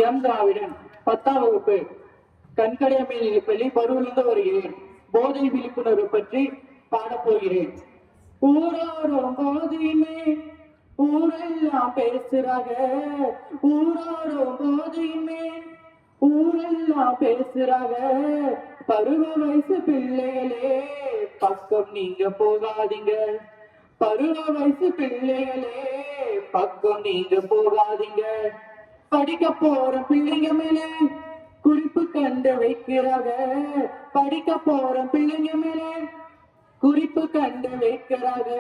M திராவிடன் 10ஆம் வகுப்பு கண்கடைய மேல்நிலைப்பள்ளி பருவிலிருந்து வருகிறேன். போதை விழிப்புணர்வு பற்றி பாடப்போகிறேன். ஊரோரும் போதையுமே ஊரெல்லாம் பேசுறாங்க, ஊரோரும் போதையுமே ஊரெல்லாம் பேசுறாங்க. பருவ வயசு பிள்ளைகளே பக்கம் நீங்க போகாதீங்க, பருவ வயசு பிள்ளைகளே பக்கம் நீங்க போகாதீங்க. படிக்க போற பிள்ளைங்க மேல குறிப்பு கண்டு வைக்கிறாங்க, படிக்க போற பிள்ளைங்க மேல குறிப்பு கண்டு வைக்கிறாங்க.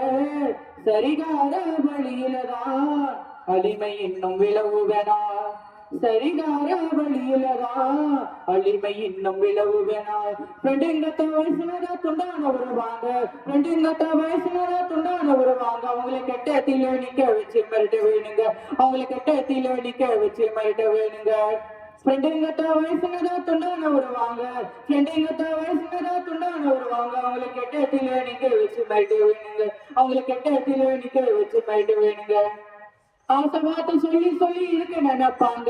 சரிகார வழியிலதான் அடிமை இன்னும் விளவு வேணா, சரிகார வழியிலதான் அடிமை இன்னும் விளவு வேணா. ரெண்டுங்கத்த வயசுலதா துண்டான வருவாங்க, ரெண்டுங்கத்த வயசுலதா துண்டான வருவாங்க. அவங்களை கெட்டத்தில நிக்க வச்சு மிரட்ட வேணுங்க, அவங்களை கெட்டத்தில நிக்க வச்சு மிரட்ட வேணுங்க. ஃப்ரெண்டுங்கத்த வயசுலதான் துண்டான வருவாங்க, ஃப்ரெண்டுங்கத்த வயசுலதான் துண்டான வருவாங்க. அவங்களை கெட்டத்தில நிக்க வச்சு மிரட்ட வேணுங்க, அவங்களை கெட்டத்தில நிக்க வச்சு மிரட்ட வேணுங்க. ஆசவாத்த சொல்லி சொல்லி இருக்க நினைப்பாங்க,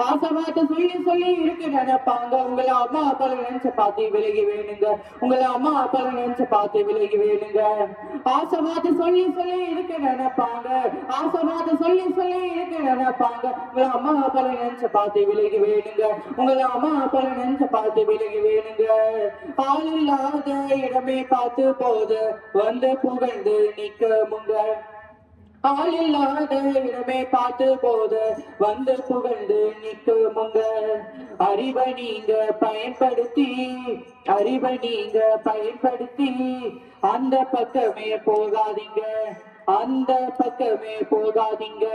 ஆசவாத்த சொல்லி சொல்லி இருக்க நினைப்பாங்க. உங்களை அம்மா அப்பால நினைச்சு பார்த்து விலகி வேணுங்க, உங்களை அம்மா அப்பால நினைச்சு பார்த்து விலகி வேணுங்க. ஆசவாத்த சொல்லி சொல்லி இருக்க நினைப்பாங்க, ஆசவாத்த சொல்லி சொல்லி இருக்க நினைப்பாங்க. உங்களை அம்மா அப்பால நினைச்சு பார்த்து விலகி வேணுங்க, உங்களை அம்மா அப்பால நினைச்சு பார்த்து விலகி வேணுங்க. ஆள் இல்லாத இடமே பார்த்து போது வந்து புகழ்ந்து நிக்க முங்க, ஆள் இல்லாத இடமே பார்த்து போது வந்து புகழ்ந்து நிற்குமுங்க. அறிவை நீங்க பயன்படுத்தி, அறிவை நீங்க பயன்படுத்தி அந்த பக்கமே போகாதீங்க, அந்த பக்கமே போகாதீங்க.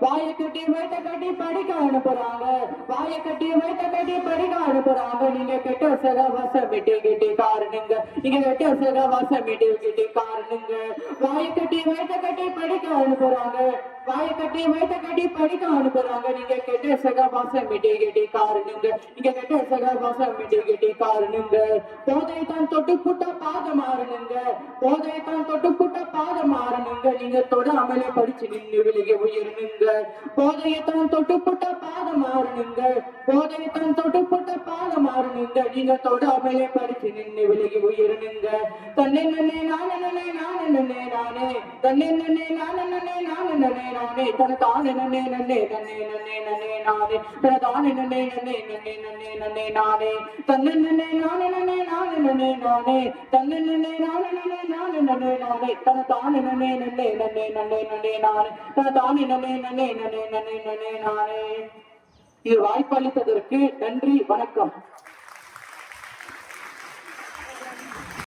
வாய கட்டி வேட்ட கட்டி படிக்க அனுப்புறாங்க, வாய கட்டி வேட்ட கட்டி படிக்க அனுப்புறாங்க. நீங்க கெட்ட சகவாசமிட்டு கிட்டி காரணங்க, நீங்க கெட்ட சகவாசமிட்டு கிட்டி காரணங்க. வாய கட்டி வேட்ட கட்டி படிக்க அனுப்புறாங்க, வாய கட்டி வேட்ட கட்டி படிக்க அனுப்புறாங்க. நீங்க கெட்ட சகவாசமிட்டு கிட்டி காரணங்க, நீங்க கெட்ட சகவாசமிட்டு கிட்டி காரணங்க. போதை தான் தொட்டு புட்ட பாதம் மாறணுங்க, போதை தான் தொட்டு புட்ட பாதம் மாறணுங்க. நீங்க தொடாமலே படிச்சு நின்று விலகி உயிரணுங்க. போதையத்தான் தொட்டு புட்ட பாதம் மாறணுங்க, போதையத்தான் தொட்டு புட்ட பாதம் மாறணுங்க. நீங்க தொடாமலே படிச்சு நின்று விலகி உயிரணுங்க. தன்னை நன்னே நானே நன்னே நானே நன்னே நானே, தன்னை நன்னே நானே நன்னே நானே நன்னே நானே, தன தானே நன்னே நன்னே நன்னே நன்னே நன்னே நானே, தன தானே நன்னே நன்னே நன்னே நன்னே நன்னே நானே, தன்னை நன்னே நானே நன்னே நானே நன்னே நானே, தன்னை நன்னே நானே நன்னே நானே நன்னே நானே, தன தானே நன்னே நன்னே நன்னே நன்னே நன்னே நானே, தன தானே நன்னே நன்னே நன்னே நன்னே நன்னே நானே. இது வாய்ப்பளித்ததற்கு நன்றி, வணக்கம்.